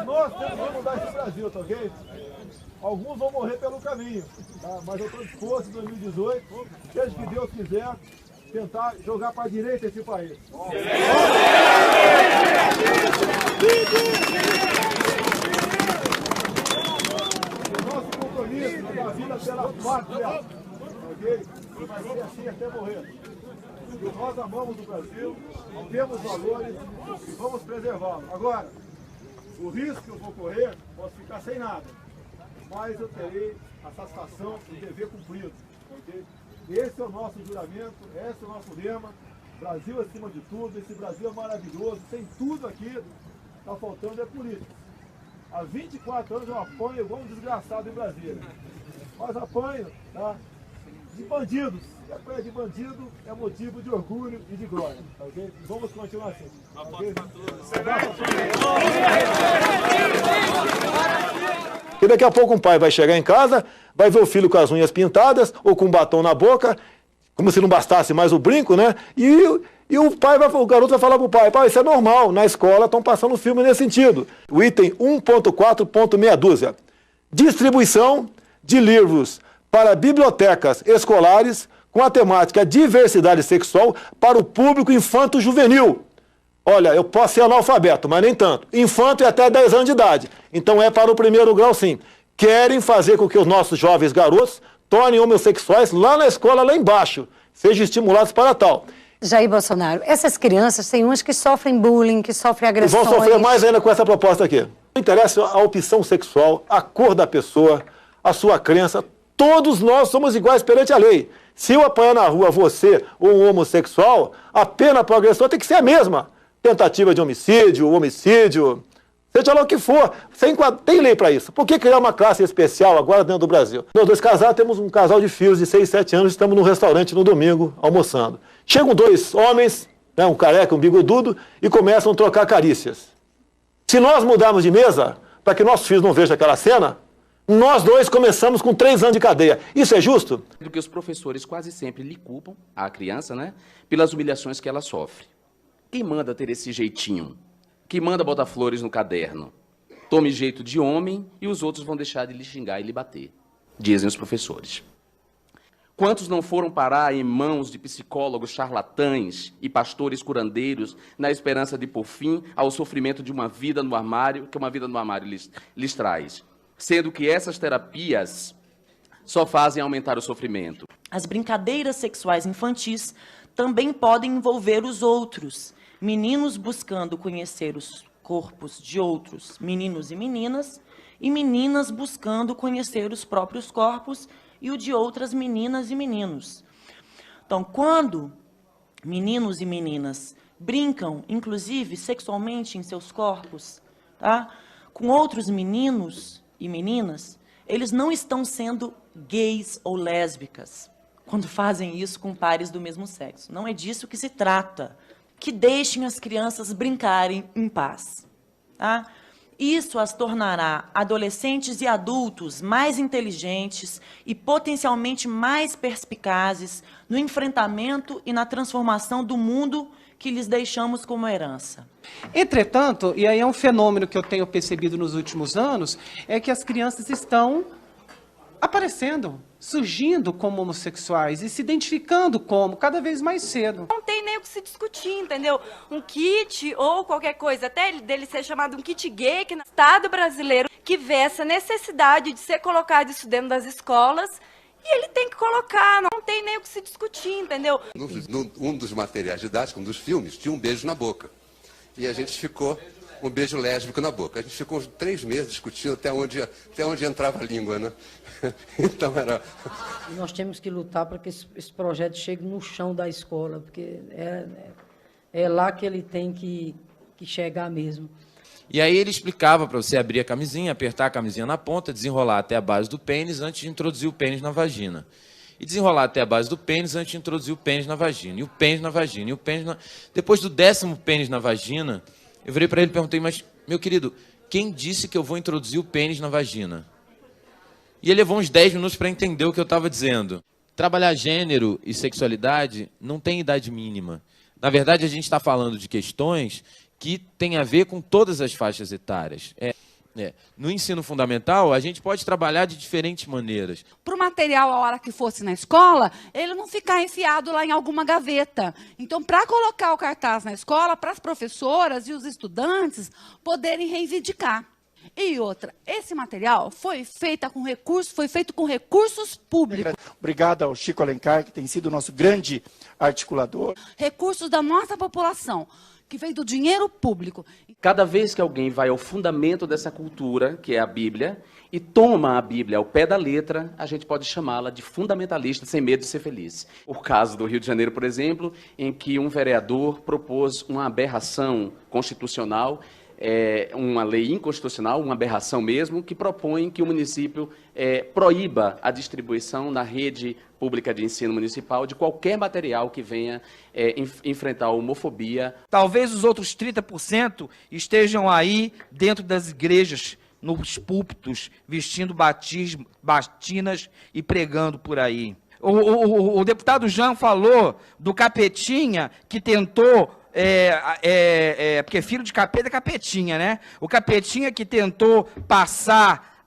Nós temos que mudar esse Brasil, tá ok? Alguns vão morrer pelo caminho, tá? Mas eu estou disposto em 2018, seja que Deus quiser, tentar jogar para a direita esse país. O nosso compromisso da vida pela pátria, ok? Vai ser assim até morrer. E nós amamos o Brasil, temos valores e vamos preservá-lo. Agora, o risco que eu vou correr, posso ficar sem nada, mas eu terei a satisfação de dever cumprido. Okay? Esse é o nosso juramento, esse é o nosso lema, Brasil acima de tudo, esse Brasil é maravilhoso, tem tudo aqui, está faltando é política. Há 24 anos eu apanho igual um desgraçado em Brasília, mas apanho, tá? De bandidos. E apanhar de bandido é motivo de orgulho e de glória. Tá, okay? Vamos continuar assim. Okay? E daqui a pouco um pai vai chegar em casa, vai ver o filho com as unhas pintadas ou com um batom na boca, como se não bastasse mais o brinco, né? E o garoto vai falar pro pai, pai, isso é normal, na escola estão passando filme nesse sentido. O item 1.4.62, distribuição de livros para bibliotecas escolares com a temática diversidade sexual para o público infanto-juvenil. Olha, eu posso ser analfabeto, mas nem tanto. Infanto é até 10 anos de idade. Então é para o primeiro grau, sim. Querem fazer com que os nossos jovens garotos tornem homossexuais lá na escola, lá embaixo. Sejam estimulados para tal. Jair Bolsonaro, essas crianças têm umas que sofrem bullying, que sofrem agressões. E vão sofrer mais ainda com essa proposta aqui. Não interessa a opção sexual, a cor da pessoa, a sua crença. Todos nós somos iguais perante a lei. Se eu apanhar na rua você ou um homossexual, a pena para o agressor tem que ser a mesma. Tentativa de homicídio, seja lá o que for. Tem lei para isso. Por que criar uma classe especial agora dentro do Brasil? Nós dois casados, temos um casal de filhos de 6, 7 anos, estamos num restaurante no domingo, almoçando. Chegam dois homens, né, um careca, um bigodudo, e começam a trocar carícias. Se nós mudarmos de mesa, para que nossos filhos não vejam aquela cena, nós dois começamos com 3 anos de cadeia. Isso é justo? Porque os professores quase sempre lhe culpam, a criança, né, pelas humilhações que ela sofre. Quem manda ter esse jeitinho? Quem manda botar flores no caderno? Tome jeito de homem e os outros vão deixar de lhe xingar e lhe bater, dizem os professores. Quantos não foram parar em mãos de psicólogos charlatães e pastores curandeiros na esperança de pôr fim ao sofrimento de uma vida no armário, que uma vida no armário lhes traz? Sendo que essas terapias só fazem aumentar o sofrimento. As brincadeiras sexuais infantis também podem envolver os outros, meninos buscando conhecer os corpos de outros meninos e meninas buscando conhecer os próprios corpos e o de outras meninas e meninos. Então, quando meninos e meninas brincam, inclusive sexualmente em seus corpos, tá, com outros meninos e meninas, eles não estão sendo gays ou lésbicas quando fazem isso com pares do mesmo sexo. Não é disso que se trata. Que deixem as crianças brincarem em paz. Tá? Isso as tornará adolescentes e adultos mais inteligentes e potencialmente mais perspicazes no enfrentamento e na transformação do mundo que lhes deixamos como herança. Entretanto, e aí é um fenômeno que eu tenho percebido nos últimos anos, é que as crianças estão aparecendo, surgindo como homossexuais e se identificando como cada vez mais cedo. Não tem nem o que se discutir, entendeu? Um kit ou qualquer coisa, até dele ser chamado um kit gay, que no Estado brasileiro que vê essa necessidade de ser colocado isso dentro das escolas, e ele tem que colocar, não tem nem o que se discutir, entendeu? Um dos materiais didáticos, um dos filmes, tinha um beijo na boca. E a gente ficou um beijo lésbico na boca. A gente ficou 3 meses discutindo até onde entrava a língua, né? Então era... Nós temos que lutar para que esse projeto chegue no chão da escola, porque é lá que ele tem que chegar mesmo. E aí ele explicava para você abrir a camisinha, apertar a camisinha na ponta, desenrolar até a base do pênis antes de introduzir o pênis na vagina. E desenrolar até a base do pênis antes de introduzir o pênis na vagina. E o pênis na vagina, e o pênis na... Depois do 10º pênis na vagina, eu virei para ele e perguntei, mas, meu querido, quem disse que eu vou introduzir o pênis na vagina? E ele levou uns 10 minutos para entender o que eu estava dizendo. Trabalhar gênero e sexualidade não tem idade mínima. Na verdade, a gente está falando de questões que têm a ver com todas as faixas etárias. No ensino fundamental, a gente pode trabalhar de diferentes maneiras. Para o material, a hora que fosse na escola, ele não ficar enfiado lá em alguma gaveta. Então, para colocar o cartaz na escola, para as professoras e os estudantes poderem reivindicar. E outra, esse material foi feito com recursos públicos. Obrigado ao Chico Alencar, que tem sido o nosso grande articulador. Recursos da nossa população, que vem do dinheiro público. Cada vez que alguém vai ao fundamento dessa cultura, que é a Bíblia, e toma a Bíblia ao pé da letra, a gente pode chamá-la de fundamentalista sem medo de ser feliz. O caso do Rio de Janeiro, por exemplo, em que um vereador propôs uma aberração constitucional, uma lei inconstitucional, uma aberração mesmo, que propõe que o município proíba a distribuição na rede pública de ensino municipal de qualquer material que venha enfrentar a homofobia. Talvez os outros 30% estejam aí dentro das igrejas, nos púlpitos, vestindo batinas e pregando por aí. O deputado Jean falou do capetinha que tentou... porque filho de capeta é capetinha, né? O capetinha que tentou passar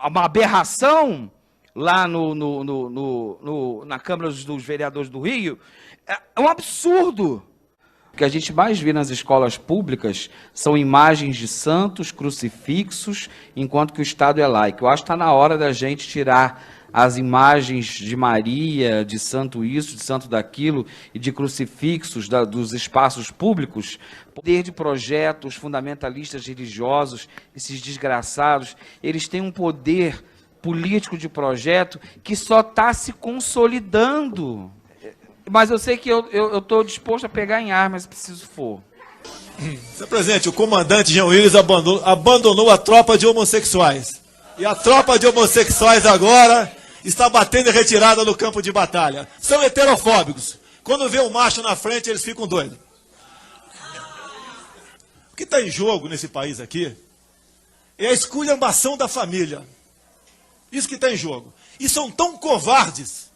uma aberração lá na Câmara dos Vereadores do Rio, é um absurdo. O que a gente mais vê nas escolas públicas são imagens de santos, crucifixos, enquanto que o Estado é laico. Eu acho que está na hora da gente tirar as imagens de Maria, de santo isso, de santo daquilo, e de crucifixos dos espaços públicos, poder de projetos fundamentalistas religiosos, esses desgraçados, eles têm um poder político de projeto que só está se consolidando. Mas eu sei que eu estou disposto a pegar em armas, se preciso for. Senhor presidente, o comandante Jean Willis abandonou a tropa de homossexuais. E a tropa de homossexuais agora está batendo em retirada no campo de batalha. São heterofóbicos. Quando vê um macho na frente, eles ficam doidos. O que está em jogo nesse país aqui é a esculhambação da família. Isso que está em jogo. E são tão covardes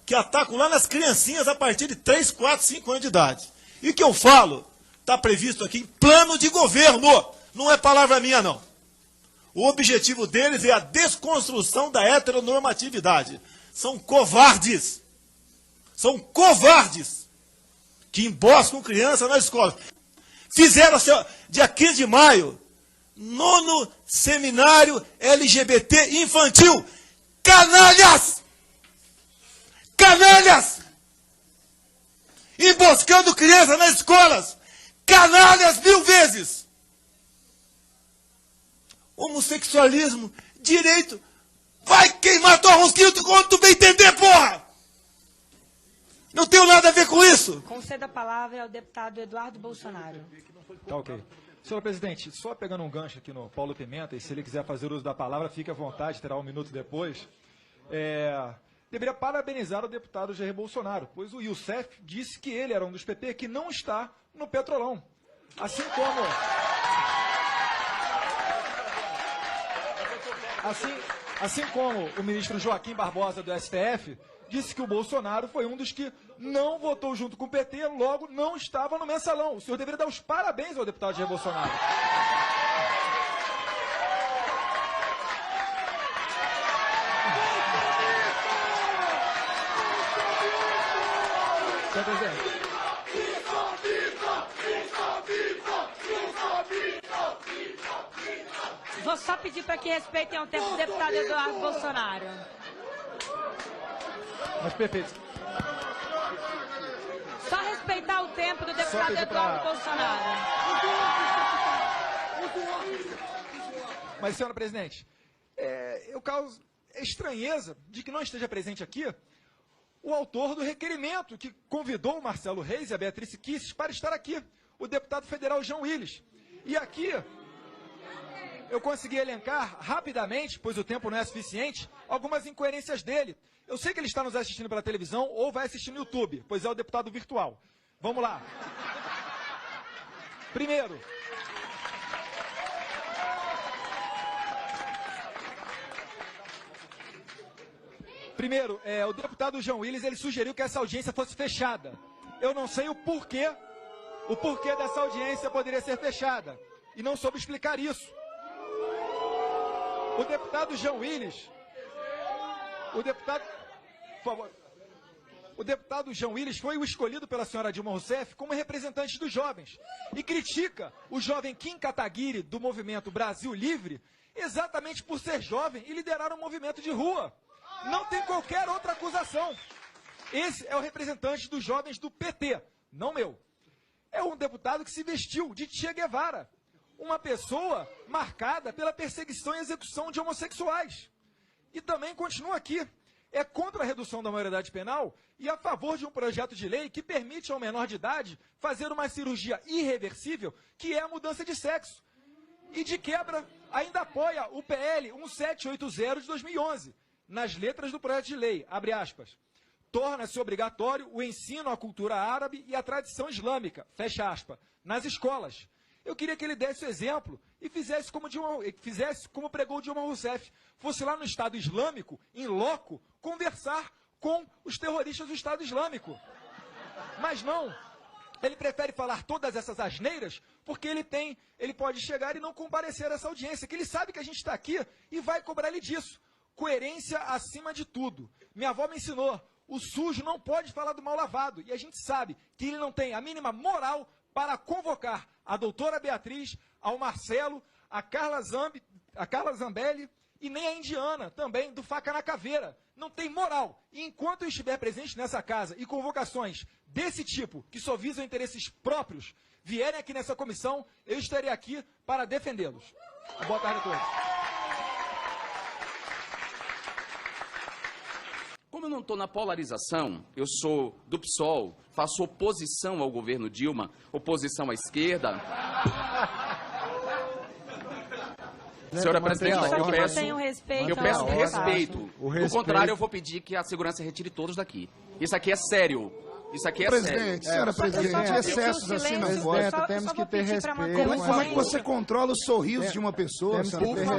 que atacam lá nas criancinhas a partir de 3, 4, 5 anos de idade. E o que eu falo está previsto aqui em plano de governo. Não é palavra minha, não. O objetivo deles é a desconstrução da heteronormatividade. São covardes. São covardes que emboscam criança na escola. Fizeram, dia 15 de maio, 9º Seminário LGBT Infantil. Canalhas! Canalhas! Emboscando criança nas escolas. Canalhas 1000 vezes! Homossexualismo, direito, vai queimar tua rosquinha quando tu bem entender, porra! Não tenho nada a ver com isso! Conceda a palavra ao deputado Eduardo Bolsonaro. Tá ok. Senhor presidente, só pegando um gancho aqui no Paulo Pimenta, e se ele quiser fazer uso da palavra, fique à vontade, terá 1 minuto depois. Deveria parabenizar o deputado Jair Bolsonaro, pois o Youssef disse que ele era um dos PP que não está no Petrolão. Assim como o ministro Joaquim Barbosa do STF disse que o Bolsonaro foi um dos que não votou junto com o PT, logo não estava no mensalão. O senhor deveria dar os parabéns ao deputado Jair Bolsonaro. Senhor presidente. Vou só pedir para que respeitem o tempo do deputado Eduardo Bolsonaro. Mas perfeito. Só respeitar o tempo do deputado Eduardo Bolsonaro. Mas, senhora presidente, eu causo estranheza de que não esteja presente aqui o autor do requerimento que convidou o Marcelo Reis e a Beatriz Kisses para estar aqui, o deputado federal Jean Willis. E aqui eu consegui elencar rapidamente, pois o tempo não é suficiente, algumas incoerências dele. Eu sei que ele está nos assistindo pela televisão ou vai assistir no YouTube, pois é o deputado virtual. Vamos lá. Primeiro, Primeiro, o deputado João Willis, ele sugeriu que essa audiência fosse fechada. Eu não sei o porquê dessa audiência poderia ser fechada. E não soube explicar isso. O deputado João Willis, por favor. O deputado João Willis foi o escolhido pela senhora Dilma Rousseff como representante dos jovens e critica o jovem Kim Kataguiri do movimento Brasil Livre exatamente por ser jovem e liderar um movimento de rua. Não tem qualquer outra acusação. Esse é o representante dos jovens do PT, não meu. É um deputado que se vestiu de Che Guevara, uma pessoa marcada pela perseguição e execução de homossexuais. E também continua aqui. É contra a redução da maioridade penal e a favor de um projeto de lei que permite ao menor de idade fazer uma cirurgia irreversível, que é a mudança de sexo. E de quebra, ainda apoia o PL 1780 de 2011, nas letras do projeto de lei, abre aspas, torna-se obrigatório o ensino à cultura árabe e à tradição islâmica, fecha aspas, nas escolas. Eu queria que ele desse o exemplo e fizesse como pregou Dilma Rousseff. Fosse lá no Estado Islâmico, em loco, conversar com os terroristas do Estado Islâmico. Mas não. Ele prefere falar todas essas asneiras porque ele pode chegar e não comparecer a essa audiência, que ele sabe que a gente está aqui e vai cobrar ele disso. Coerência acima de tudo. Minha avó me ensinou, o sujo não pode falar do mal lavado. E a gente sabe que ele não tem a mínima moral para convocar a doutora Beatriz, ao Marcelo, a Carla Zambelli e nem a Indiana, também, do Faca na Caveira. Não tem moral. E enquanto eu estiver presente nessa casa e convocações desse tipo, que só visam interesses próprios, vierem aqui nessa comissão, eu estarei aqui para defendê-los. Boa tarde a todos. Como eu não estou na polarização, eu sou do PSOL, faço oposição ao governo Dilma, oposição à esquerda. Senhora presidente, eu peço respeito. Do contrário, eu vou pedir que a segurança retire todos daqui. Isso aqui é sério. Isso aqui é presidente, sério. Senhora presidente, excessos assim não pode. Temos que ter respeito. Como é que você controla os sorrisos de uma pessoa?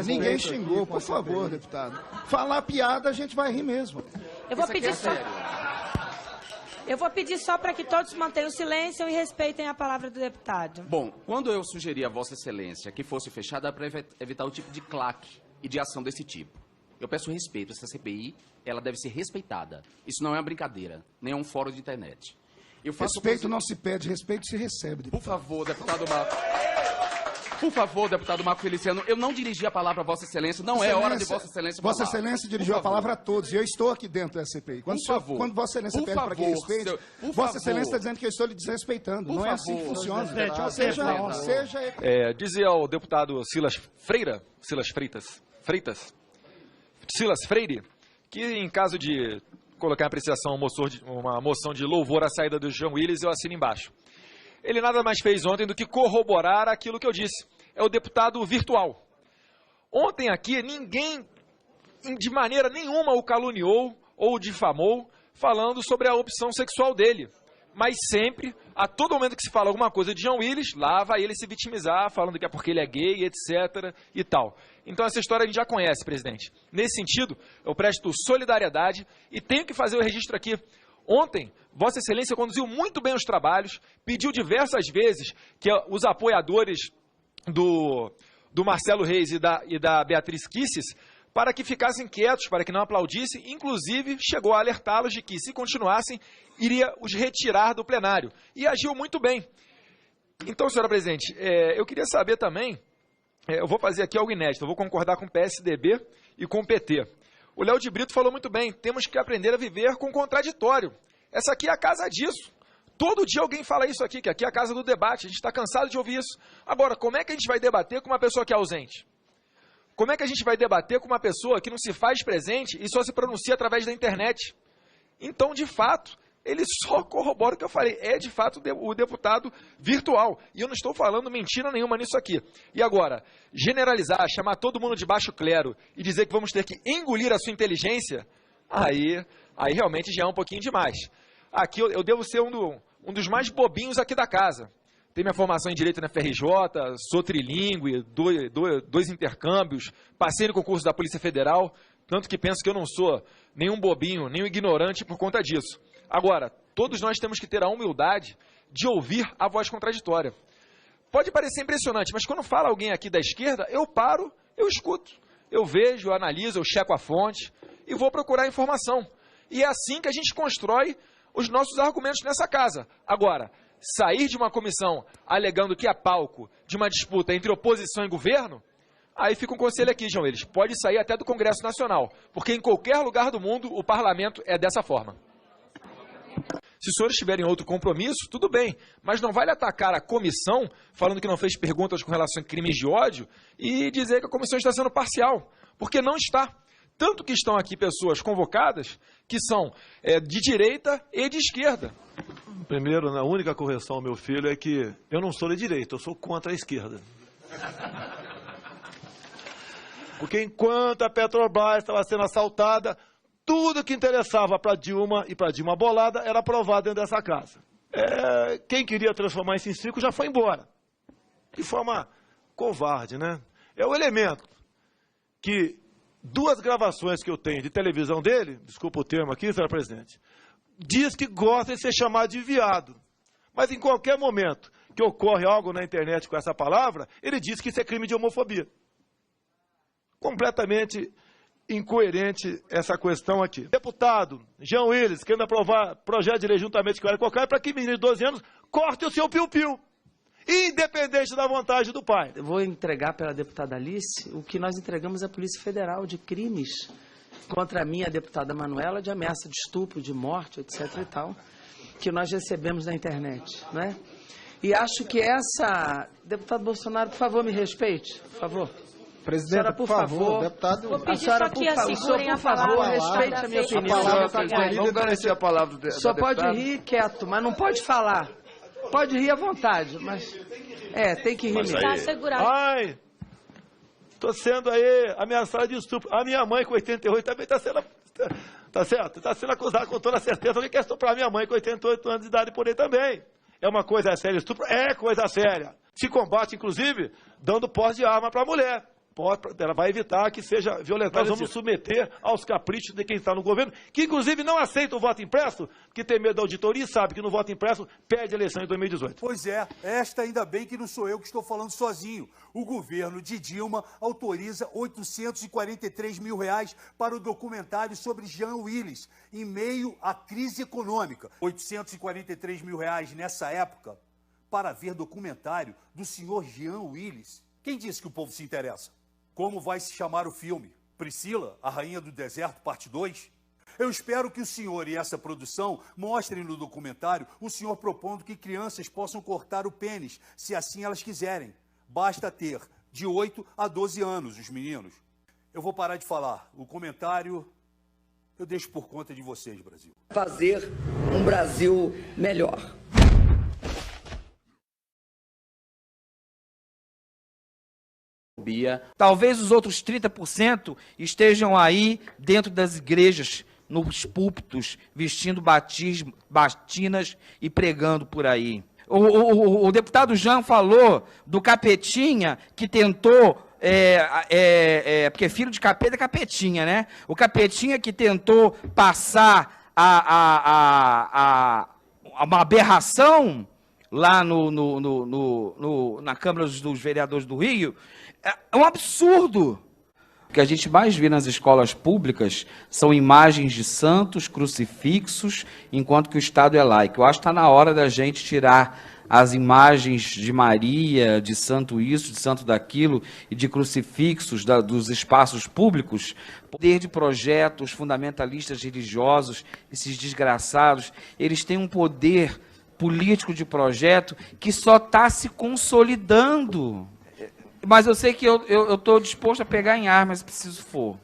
Ninguém xingou, por favor, deputado. Falar piada, a gente vai rir mesmo. Eu vou pedir só para que todos mantenham silêncio e respeitem a palavra do deputado. Bom, quando eu sugeri a Vossa Excelência que fosse fechada para evitar o tipo de claque e de ação desse tipo, eu peço respeito. Essa CPI, ela deve ser respeitada. Isso não é uma brincadeira, nem é um fórum de internet. Respeito não se pede, respeito se recebe. Deputado. Por favor, deputado Marco. Por favor, deputado Marco Feliciano, eu não dirigi a palavra a Vossa Excelência, não é hora de Vossa Excelência falar. Vossa Excelência dirigiu a palavra a todos, e eu estou aqui dentro da CPI. Quando Vossa Excelência pede para que respeite, Vossa Excelência está dizendo que eu estou lhe desrespeitando. Não é assim que funciona. Dizia ao deputado Silas Freire, que em caso de colocar em apreciação uma moção de louvor à saída do João Willis, eu assino embaixo. Ele nada mais fez ontem do que corroborar aquilo que eu disse. É o deputado virtual. Ontem aqui, ninguém, de maneira nenhuma, o caluniou ou o difamou, falando sobre a opção sexual dele. Mas sempre, a todo momento que se fala alguma coisa de João Willis, lá vai ele se vitimizar, falando que é porque ele é gay, etc. e tal. Então essa história a gente já conhece, presidente. Nesse sentido, eu presto solidariedade e tenho que fazer o registro aqui. Ontem, Vossa Excelência conduziu muito bem os trabalhos, pediu diversas vezes que os apoiadores do Marcelo Reis e da Beatriz Kisses para que ficassem quietos, para que não aplaudissem, inclusive chegou a alertá-los de que, se continuassem, iria os retirar do plenário. E agiu muito bem. Então, senhora presidente, eu queria saber também, eu vou fazer aqui algo inédito, eu vou concordar com o PSDB e com o PT. O Léo de Brito falou muito bem, temos que aprender a viver com o contraditório. Essa aqui é a casa disso. Todo dia alguém fala isso aqui, que aqui é a casa do debate, a gente está cansado de ouvir isso. Agora, como é que a gente vai debater com uma pessoa que é ausente? Como é que a gente vai debater com uma pessoa que não se faz presente e só se pronuncia através da internet? Então, de fato, ele só corrobora o que eu falei. É, de fato, o deputado virtual. E eu não estou falando mentira nenhuma nisso aqui. E agora, generalizar, chamar todo mundo de baixo clero e dizer que vamos ter que engolir a sua inteligência, aí realmente já é um pouquinho demais. Aqui eu devo ser um dos mais bobinhos aqui da casa. Tenho minha formação em Direito na FRJ, sou trilíngue, dois intercâmbios, passei no concurso da Polícia Federal, Tanto que penso que eu não sou nenhum bobinho, nenhum ignorante por conta disso. Agora, todos nós temos que ter a humildade de ouvir a voz contraditória. Pode parecer impressionante, mas quando fala alguém aqui da esquerda, eu paro, eu escuto. Eu vejo, eu analiso, eu checo a fonte e vou procurar informação. E é assim que a gente constrói os nossos argumentos nessa casa. Agora, sair de uma comissão alegando que é palco de uma disputa entre oposição e governo, aí fica um conselho aqui, João Willis, pode sair até do Congresso Nacional, porque em qualquer lugar do mundo o parlamento é dessa forma. Se os senhores tiverem outro compromisso, tudo bem, mas não vale atacar a comissão, falando que não fez perguntas com relação a crimes de ódio, e dizer que a comissão está sendo parcial, porque não está. Tanto que estão aqui pessoas convocadas que são de direita e de esquerda. Primeiro, a única correção ao meu filho é que eu não sou de direita, eu sou contra a esquerda. Porque enquanto a Petrobras estava sendo assaltada, tudo que interessava para Dilma e para Dilma Bolada era aprovado dentro dessa casa. Quem queria transformar isso em circo já foi embora. De forma covarde, né? É o elemento que duas gravações que eu tenho de televisão dele, desculpa o termo aqui, senhor presidente, diz que gosta de ser chamado de viado. Mas em qualquer momento que ocorre algo na internet com essa palavra, ele diz que isso é crime de homofobia. Completamente incoerente essa questão aqui. Deputado Jean Willis, querendo aprovar projeto de lei juntamente com o Hélio Cocai para que menino de 12 anos corte o seu piu-piu, independente da vontade do pai. Eu vou entregar pela deputada Alice o que nós entregamos à Polícia Federal de crimes contra a minha deputada Manuela, de ameaça de estupro, de morte, etc. e tal, que nós recebemos na internet, né? E acho que essa... Deputado Bolsonaro, por favor, me respeite, por favor. Presidente, senhora, por favor, deputado... A senhora, por favor, respeite a minha opinião. Vamos garantir a palavra da Só pode deputada. rir quieto, mas não pode falar. Pode rir à vontade, mas... tem que rir mesmo. Ai, estou sendo aí ameaçado de estupro. A minha mãe, com 88, também está sendo... Tá certo? Está sendo acusada com toda certeza. Alguém quer estuprar a minha mãe, com 88 anos de idade, por aí também. É uma coisa séria, estupro é coisa séria. Se combate, inclusive, dando posse de arma para a mulher. Ela vai evitar que seja violentada. Nós vamos nos submeter aos caprichos de quem está no governo, que inclusive não aceita o voto impresso, que tem medo da auditoria e sabe que no voto impresso perde a eleição em 2018. Pois é, esta ainda bem que não sou eu que estou falando sozinho. O governo de Dilma autoriza R$843 mil para o documentário sobre Jean Willis, em meio à crise econômica. R$843 mil nessa época para ver documentário do senhor Jean Willis. Quem disse que o povo se interessa? Como vai se chamar o filme? Priscila, a Rainha do Deserto, parte 2? Eu espero que o senhor e essa produção mostrem no documentário o senhor propondo que crianças possam cortar o pênis, se assim elas quiserem. Basta ter de 8 a 12 anos, os meninos. Eu vou parar de falar. O comentário eu deixo por conta de vocês, Brasil. Fazer um Brasil melhor. Talvez os outros 30% estejam aí dentro das igrejas, nos púlpitos, vestindo batinas e pregando por aí. O deputado Jean falou do capetinha que tentou, porque filho de capeta é capetinha, né? O capetinha que tentou passar uma aberração lá na Câmara dos Vereadores do Rio. É um absurdo. O que a gente mais vê nas escolas públicas são imagens de santos, crucifixos, enquanto que o Estado é laico. Eu acho que está na hora da gente tirar as imagens de Maria, de santo isso, de santo daquilo, e de crucifixos dos espaços públicos. Poder de projetos fundamentalistas religiosos, esses desgraçados, eles têm um poder político de projeto que só está se consolidando. Mas eu sei que eu estou disposto a pegar em armas, se preciso for.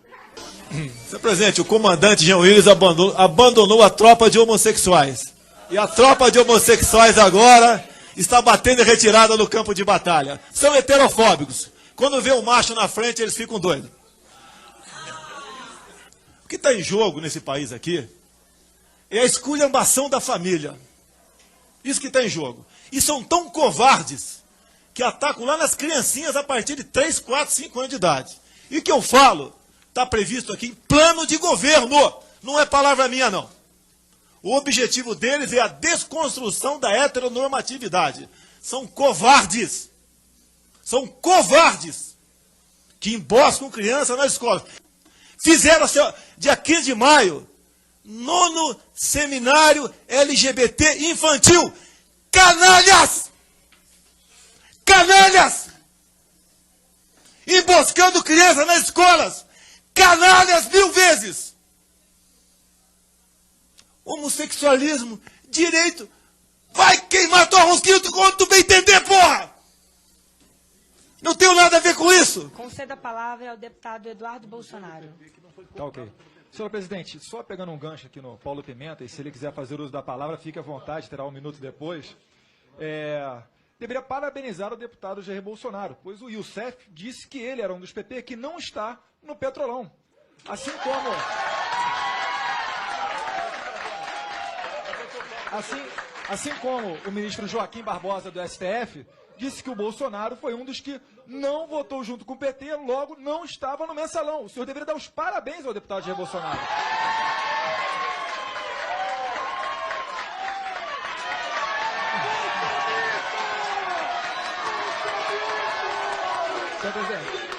Senhor presidente, o comandante Jean Willis abandonou a tropa de homossexuais. E a tropa de homossexuais agora está batendo em retirada no campo de batalha. São heterofóbicos. Quando vê um macho na frente, eles ficam doidos. O que está em jogo nesse país aqui é a esculhambação da família. Isso que está em jogo. E são tão covardes que atacam lá nas criancinhas a partir de 3, 4, 5 anos de idade. E que eu falo está previsto aqui em plano de governo. Não é palavra minha, não. O objetivo deles é a desconstrução da heteronormatividade. São covardes. São covardes que emboscam criança na escola. Fizeram, dia 15 de maio, 9º Seminário LGBT Infantil. Canalhas! Canalhas! Emboscando criança nas escolas. Canalhas 1000 vezes! Homossexualismo, direito, vai queimar tua rosquinha quando tu bem entender, porra! Não tenho nada a ver com isso! Conceda a palavra ao deputado Eduardo Bolsonaro. Tá ok. Senhor presidente, só pegando um gancho aqui no Paulo Pimenta, e se ele quiser fazer uso da palavra, fique à vontade, terá 1 minuto depois. Deveria parabenizar o deputado Jair Bolsonaro, pois o Youssef disse que ele era um dos PP que não está no Petrolão. Assim como o ministro Joaquim Barbosa do STF disse que o Bolsonaro foi um dos que não votou junto com o PT, logo não estava no mensalão. O senhor deveria dar os parabéns ao deputado Jair Bolsonaro. Senhor presidente.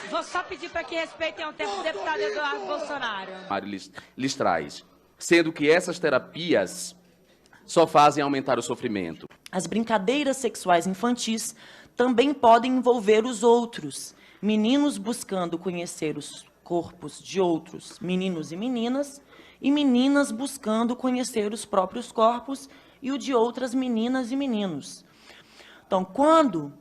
Vou só pedir para que respeitem o tempo do deputado Eduardo Bolsonaro. Lhes traz, sendo que essas terapias só fazem aumentar o sofrimento. As brincadeiras sexuais infantis também podem envolver os outros, meninos buscando conhecer os corpos de outros meninos e meninas buscando conhecer os próprios corpos e o de outras meninas e meninos. Então, quando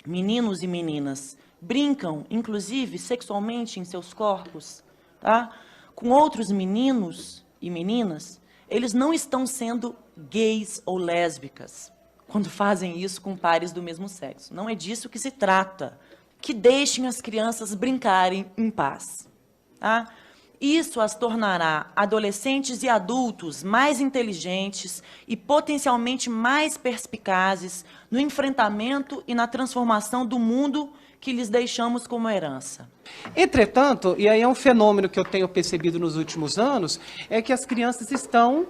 meninos e meninas brincam, inclusive, sexualmente em seus corpos, tá? Com outros meninos e meninas, eles não estão sendo gays ou lésbicas quando fazem isso com pares do mesmo sexo. Não é disso que se trata. Que deixem as crianças brincarem em paz. Tá? Isso as tornará adolescentes e adultos mais inteligentes e potencialmente mais perspicazes no enfrentamento e na transformação do mundo que lhes deixamos como herança. Entretanto, e aí é um fenômeno que eu tenho percebido nos últimos anos, é que as crianças estão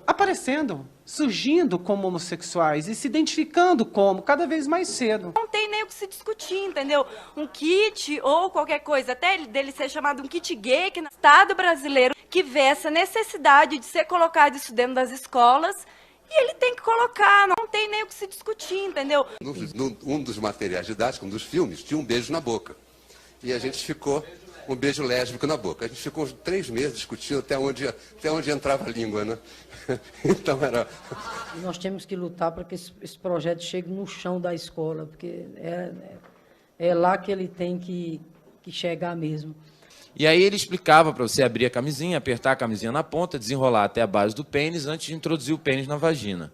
aparecendo, surgindo como homossexuais e se identificando como cada vez mais cedo. Não tem nem o que se discutir, entendeu? Um kit ou qualquer coisa, até dele ser chamado um kit gay, que no Estado brasileiro que vê essa necessidade de ser colocado isso dentro das escolas, e ele tem que colocar, não tem nem o que se discutir, entendeu? Um dos materiais didáticos, um dos filmes, tinha um beijo na boca. E a gente ficou um beijo lésbico na boca. A gente ficou uns 3 meses discutindo até onde entrava a língua, né? Então era... Nós temos que lutar para que esse projeto chegue no chão da escola, porque é lá que ele tem que chegar mesmo. E aí ele explicava para você abrir a camisinha, apertar a camisinha na ponta, desenrolar até a base do pênis antes de introduzir o pênis na vagina.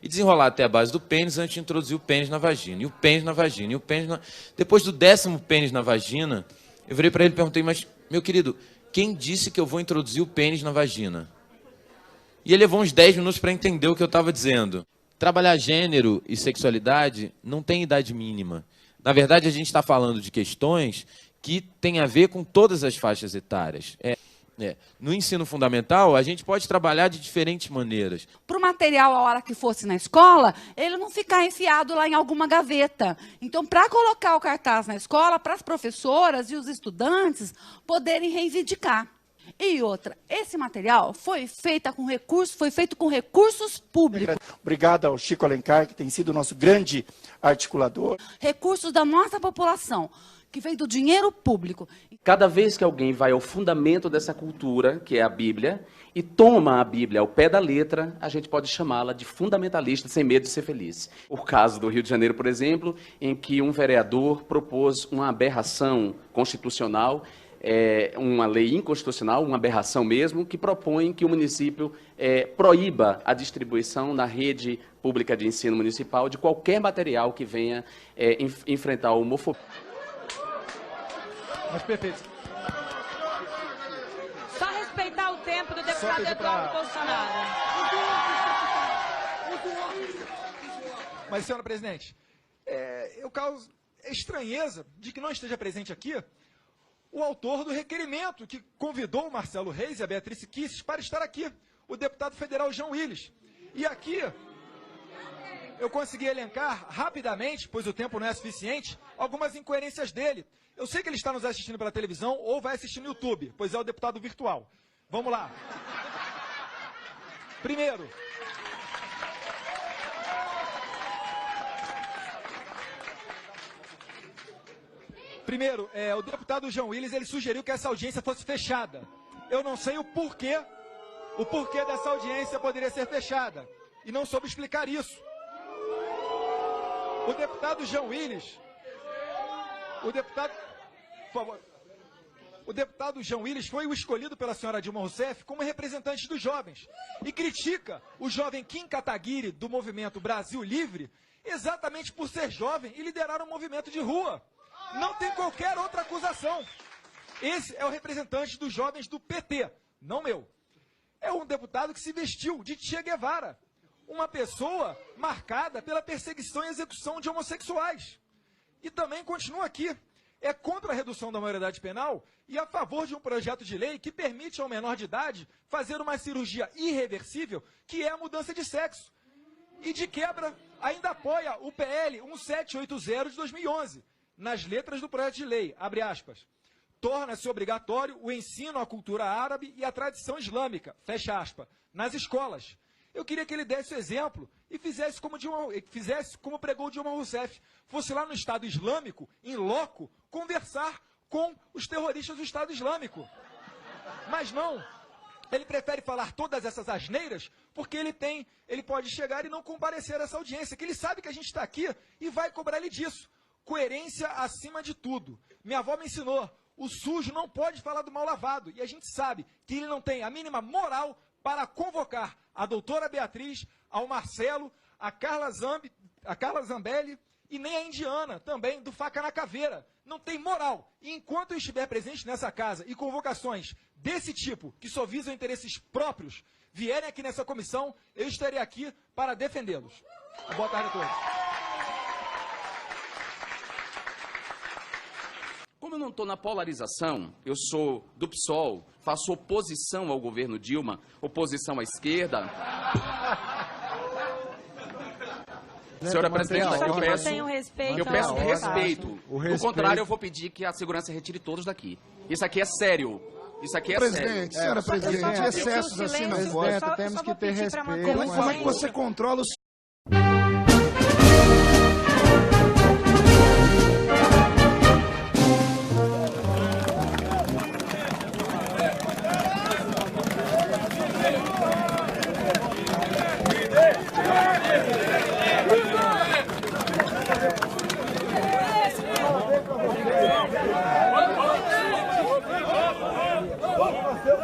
E desenrolar até a base do pênis antes de introduzir o pênis na vagina. E o pênis na vagina, e o pênis na... Depois do 10º pênis na vagina, eu virei para ele e perguntei, mas, meu querido, quem disse que eu vou introduzir o pênis na vagina? E ele levou uns 10 minutos para entender o que eu estava dizendo. Trabalhar gênero e sexualidade não tem idade mínima. Na verdade, a gente está falando de questões que têm a ver com todas as faixas etárias. No ensino fundamental, a gente pode trabalhar de diferentes maneiras. Para o material, a hora que fosse na escola, ele não ficar enfiado lá em alguma gaveta. Então, para colocar o cartaz na escola, para as professoras e os estudantes poderem reivindicar. E outra, esse material foi feito com recursos públicos. Obrigado ao Chico Alencar, que tem sido o nosso grande articulador. Recursos da nossa população, que vem do dinheiro público. Cada vez que alguém vai ao fundamento dessa cultura, que é a Bíblia, e toma a Bíblia ao pé da letra, a gente pode chamá-la de fundamentalista, sem medo de ser feliz. O caso do Rio de Janeiro, por exemplo, em que um vereador propôs uma aberração constitucional, uma lei inconstitucional, uma aberração mesmo, que propõe que o município proíba a distribuição na rede pública de ensino municipal de qualquer material que venha enfrentar a homofobia. Mas, perfeito. Só respeitar o tempo do deputado Eduardo Bolsonaro. Mas, senhora presidente, eu causo estranheza de que não esteja presente aqui o autor do requerimento que convidou o Marcelo Reis e a Beatriz Kisses para estar aqui, o deputado federal João Willis. E aqui eu consegui elencar rapidamente, pois o tempo não é suficiente, algumas incoerências dele. Eu sei que ele está nos assistindo pela televisão ou vai assistir no YouTube, pois é o deputado virtual. Vamos lá. Primeiro, o deputado João Willis, ele sugeriu que essa audiência fosse fechada. Eu não sei o porquê dessa audiência poderia ser fechada. E não soube explicar isso. O deputado João Willis, por favor, o deputado João Willis foi o escolhido pela senhora Dilma Rousseff como representante dos jovens e critica o jovem Kim Kataguiri do movimento Brasil Livre exatamente por ser jovem e liderar um movimento de rua. Não tem qualquer outra acusação. Esse é o representante dos jovens do PT, não meu. É um deputado que se vestiu de Che Guevara, uma pessoa marcada pela perseguição e execução de homossexuais. E também continua aqui. É contra a redução da maioridade penal e a favor de um projeto de lei que permite ao menor de idade fazer uma cirurgia irreversível, que é a mudança de sexo. E de quebra, ainda apoia o PL 1780 de 2011, nas letras do projeto de lei, abre aspas, torna-se obrigatório o ensino à cultura árabe e à tradição islâmica, fecha aspas, nas escolas. Eu queria que ele desse o exemplo e fizesse como pregou Dilma Rousseff, fosse lá no Estado Islâmico, em loco, conversar com os terroristas do Estado Islâmico. Mas não, ele prefere falar todas essas asneiras porque ele pode chegar e não comparecer a essa audiência, que ele sabe que a gente está aqui e vai cobrar ele disso. Coerência acima de tudo. Minha avó me ensinou, o sujo não pode falar do mal lavado, e a gente sabe que ele não tem a mínima moral para convocar a doutora Beatriz, ao Marcelo, a Carla Zambelli e nem a Indiana, também, do Faca na Caveira. Não tem moral. E enquanto eu estiver presente nessa casa e convocações desse tipo, que só visam interesses próprios, vierem aqui nessa comissão, eu estarei aqui para defendê-los. Boa tarde a todos. Como eu não estou na polarização, eu sou do PSOL, faço oposição ao governo Dilma, oposição à esquerda. Senhora presidente, eu peço respeito. Do contrário, eu vou pedir que a segurança retire todos daqui. Isso aqui é sério. Isso aqui é sério. Senhora presidente, excessos assim não pode. Temos que ter respeito. Como é que você controla o...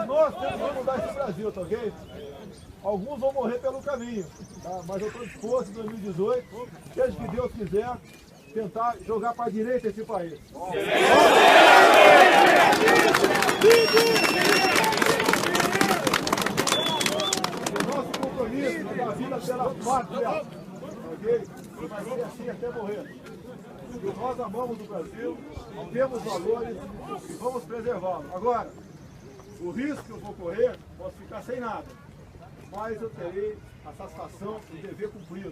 Nós temos que mudar esse Brasil, tá ok? Alguns vão morrer pelo caminho, tá? Mas eu estou disposto em 2018, seja que Deus quiser, tentar jogar para a direita esse país. O nosso compromisso é da vida pela pátria, ok? Vai ser assim até morrer. E nós amamos o Brasil, temos valores e vamos preservá-lo. Agora, o risco que eu vou correr, posso ficar sem nada, mas eu terei a satisfação do dever cumprido.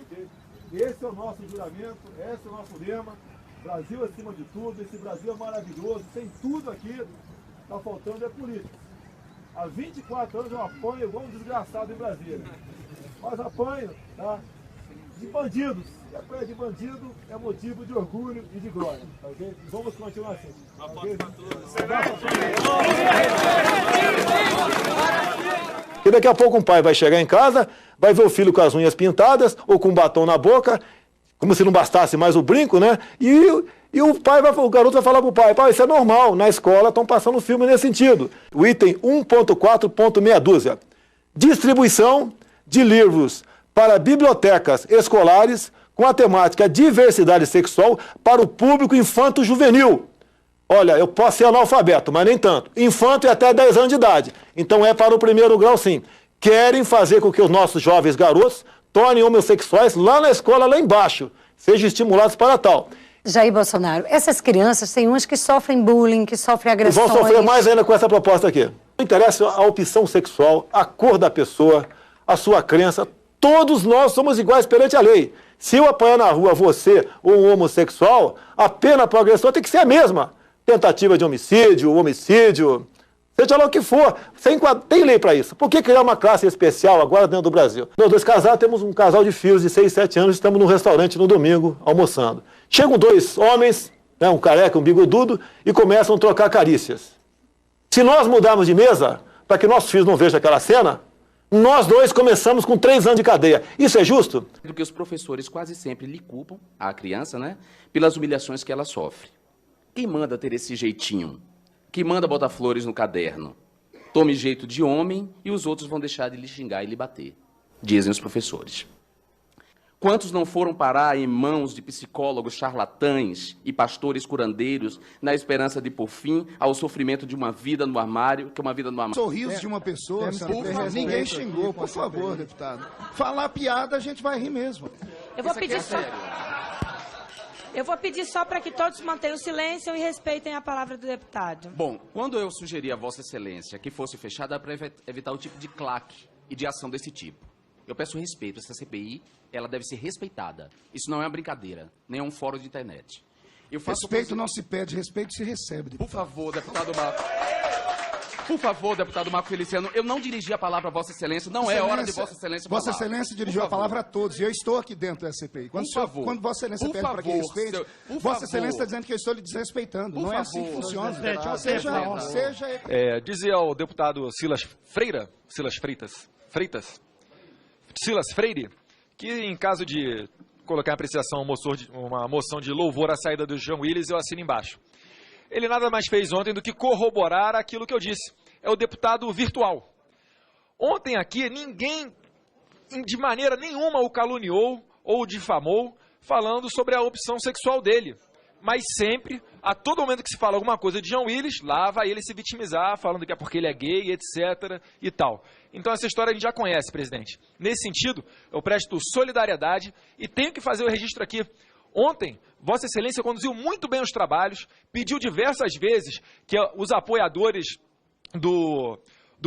Okay? Esse é o nosso juramento, esse é o nosso lema, Brasil acima de tudo, esse Brasil é maravilhoso, tem tudo aqui, está faltando é política. Há 24 anos eu apanho igual um desgraçado em Brasília, mas apanho, tá? De bandidos. E apanhar de bandido é motivo de orgulho e de glória. Okay? Vamos continuar assim. Okay? E daqui a pouco um pai vai chegar em casa, vai ver o filho com as unhas pintadas ou com um batom na boca, como se não bastasse mais o brinco, né? E o garoto vai falar pro pai, pai, isso é normal, na escola estão passando filme nesse sentido. O item 1.4.6 distribuição de livros para bibliotecas escolares com a temática diversidade sexual para o público infanto-juvenil. Olha, eu posso ser analfabeto, mas nem tanto. Infanto é até 10 anos de idade. Então é para o primeiro grau, sim. Querem fazer com que os nossos jovens garotos tornem homossexuais lá na escola, lá embaixo, sejam estimulados para tal. Jair Bolsonaro, essas crianças têm umas que sofrem bullying, que sofrem agressões. E vão sofrer mais ainda com essa proposta aqui. Não interessa a opção sexual, a cor da pessoa, a sua crença, todos nós somos iguais perante a lei. Se eu apanhar na rua você ou um homossexual, a pena para o agressor tem que ser a mesma. Tentativa de homicídio, seja lá o que for, tem lei para isso. Por que criar uma classe especial agora dentro do Brasil? Nós dois casados, temos um casal de filhos de 6, 7 anos, estamos num restaurante no domingo, almoçando. Chegam 2 homens, né, um careca, um bigodudo, e começam a trocar carícias. Se nós mudarmos de mesa, para que nossos filhos não vejam aquela cena, nós 2 começamos com 3 anos de cadeia. Isso é justo? Porque os professores quase sempre lhe culpam, a criança, né, pelas humilhações que ela sofre. Quem manda ter esse jeitinho? Quem manda botar flores no caderno? Tome jeito de homem e os outros vão deixar de lhe xingar e lhe bater, dizem os professores. Quantos não foram parar em mãos de psicólogos charlatães e pastores curandeiros na esperança de pôr fim ao sofrimento de uma vida no armário, que é uma vida no armário? Sorriso de uma pessoa, ninguém xingou, por favor, deputado. Falar piada, a gente vai rir mesmo. Eu vou pedir só para que todos mantenham silêncio e respeitem a palavra do deputado. Bom, quando eu sugeri a Vossa Excelência que fosse fechada para evitar o tipo de claque e de ação desse tipo, eu peço respeito. Essa CPI, ela deve ser respeitada. Isso não é uma brincadeira, nem é um fórum de internet. Respeito não se pede, respeito se recebe. Por favor, deputado Marco. Por favor, deputado Marco Feliciano, eu não dirigi a palavra a Vossa Excelência, não é hora de Vossa Excelência falar. Vossa Excelência dirigiu a palavra a todos, e eu estou aqui dentro da CPI. Quando Vossa Excelência pede para que respeite, Vossa Excelência está dizendo que eu estou lhe desrespeitando. Não é assim que funciona. Dizia ao deputado Silas Freire, que em caso de colocar em apreciação uma moção de louvor à saída do Jean Willis, eu assino embaixo. Ele nada mais fez ontem do que corroborar aquilo que eu disse. É o deputado virtual. Ontem aqui, ninguém, de maneira nenhuma, o caluniou ou o difamou, falando sobre a opção sexual dele. Mas sempre, a todo momento que se fala alguma coisa de Jean Willis, lá vai ele se vitimizar, falando que é porque ele é gay, etc. e tal. Então essa história a gente já conhece, presidente. Nesse sentido, eu presto solidariedade e tenho que fazer o registro aqui. Ontem, Vossa Excelência conduziu muito bem os trabalhos, pediu diversas vezes que os apoiadores do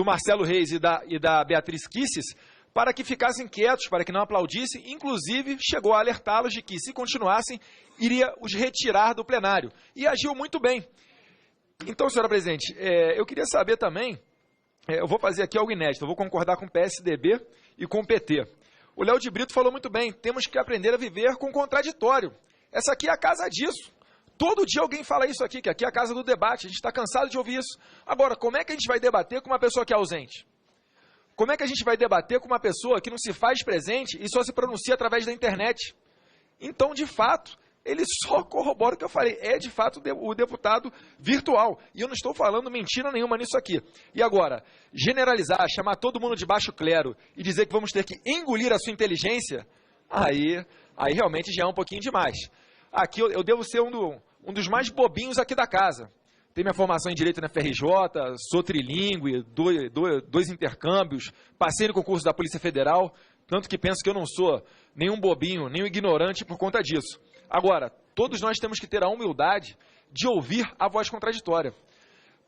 Marcelo Reis e da Beatriz Kisses, para que ficassem quietos, para que não aplaudissem, inclusive chegou a alertá-los de que, se continuassem, iria os retirar do plenário. E agiu muito bem. Então, senhora presidente, eu queria saber também, eu vou fazer aqui algo inédito, eu vou concordar com o PSDB e com o PT. O Léo de Brito falou muito bem, temos que aprender a viver com o contraditório. Essa aqui é a casa disso. Todo dia alguém fala isso aqui, que aqui é a casa do debate, a gente está cansado de ouvir isso. Agora, como é que a gente vai debater com uma pessoa que é ausente? Como é que a gente vai debater com uma pessoa que não se faz presente e só se pronuncia através da internet? Então, de fato, ele só corrobora o que eu falei. É, de fato, o deputado virtual. E eu não estou falando mentira nenhuma nisso aqui. E agora, generalizar, chamar todo mundo de baixo clero e dizer que vamos ter que engolir a sua inteligência, aí realmente já é um pouquinho demais. Aqui eu devo ser um dos mais bobinhos aqui da casa. Tenho minha formação em Direito na FRJ, sou trilíngue, dois intercâmbios, passei no concurso da Polícia Federal, tanto que penso que eu não sou nenhum bobinho, nem um ignorante por conta disso. Agora, todos nós temos que ter a humildade de ouvir a voz contraditória.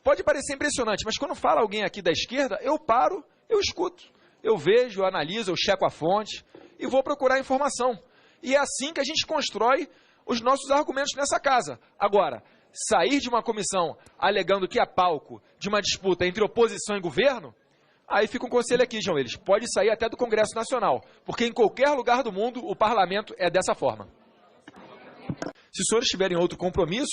Pode parecer impressionante, mas quando fala alguém aqui da esquerda, eu paro, eu escuto. Eu vejo, eu analiso, eu checo a fonte e vou procurar informação. E é assim que a gente constrói os nossos argumentos nessa casa. Agora, sair de uma comissão alegando que é palco de uma disputa entre oposição e governo, aí fica um conselho aqui, João Willis, pode sair até do Congresso Nacional, porque em qualquer lugar do mundo o parlamento é dessa forma. Se os senhores tiverem outro compromisso,